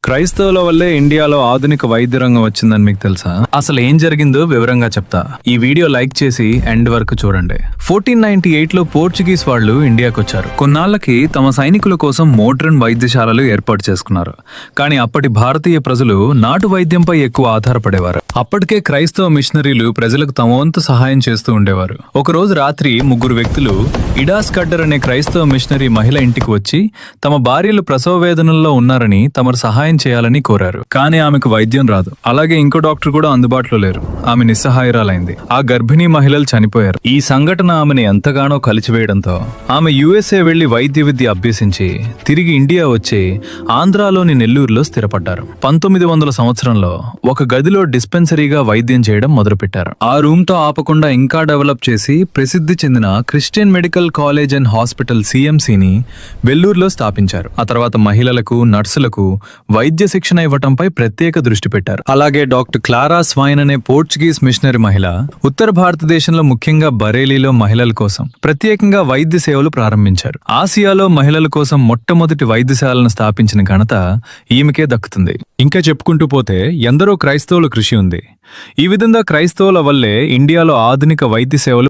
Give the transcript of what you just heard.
క్రైస్తవుల వల్లే ఇండియాలో ఆధునిక వైద్య రంగం వచ్చిందని మీకు తెలుసా? అసలు ఏం జరిగిందో వివరంగా చెప్తా. ఈ వీడియో లైక్ చేసి ఎండ్ వరకు చూడండి. 1498 లో పోర్చుగీస్ వాళ్ళు ఇండియాకు వచ్చారు. కొన్నాళ్లకి తమ సైనికుల కోసం మోడ్రన్ వైద్యశాలలు ఏర్పాటు చేసుకున్నారు. కానీ అప్పటి భారతీయ ప్రజలు నాటు వైద్యంపై ఎక్కువ ఆధారపడేవారు. అప్పటికే క్రైస్తవ మిషనరీలు ప్రజలకు తమ వంతు సహాయం చేస్తూ ఉండేవారు. ఒకరోజు రాత్రి ముగ్గురు వ్యక్తులు ఇడాస్ కడ్డర్ అనే క్రైస్తవ మిషనరీ మహిళ ఇంటికి వచ్చి తమ భార్యలు ప్రసవ వేదనల్లో ఉన్నారని తమరు సహాయం చేయాలని కోరారు. కానీ ఆమెకు వైద్యం రాదు. అలాగే ఇంకో డాక్టర్ కూడా అందుబాటులో లేరు. ఆమె నిస్సహాయురాలైంది. ఆ గర్భిణీ మహిళలు చనిపోయారు. ఈ సంఘటన ఆమెను ఎంతగానో కలిచివేయడంతో ఆమె యుఎస్ఏ వెళ్లి వైద్య విద్య అభ్యసించి తిరిగి ఇండియా వచ్చి ఆంధ్రాలోని నెల్లూరులో స్థిరపడ్డారు. 1900 సంవత్సరంలో ఒక గదిలో డిస్పెన్సరీగా వైద్యం చేయడం మొదలుపెట్టారు. ఆ రూమ్ తో ఆపకుండా ఇంకా డెవలప్ చేసి ప్రసిద్ధి చెందిన Christian medical college and hospital సిఎంసిని వెల్లూరులో స్థాపించారు. ఆ తర్వాత మహిళలకు, నర్సులకు వైద్య శిక్షణ ఇవ్వటంపై ప్రత్యేక దృష్టి పెట్టారు. అలాగే డాక్టర్ క్లారా స్వైన్ అనే పోర్చుగీస్ మిషనరీ మహిళ ఉత్తర భారతదేశంలో ముఖ్యంగా బరేలీలో మహిళల కోసం ప్రత్యేకంగా వైద్య సేవలు ప్రారంభించారు. ఆసియాలో మహిళల కోసం మొట్టమొదటి వైద్యశాలను స్థాపించిన ఘనత ఈమెకే దక్కుతుంది. ఇంకా చెప్పుకుంటూ పోతే ఎందరో క్రైస్తవుల కృషి ఉంది. ఈ విధంగా క్రైస్తవుల వల్లే ఇండియాలో ఆధునిక వైద్య సేవలు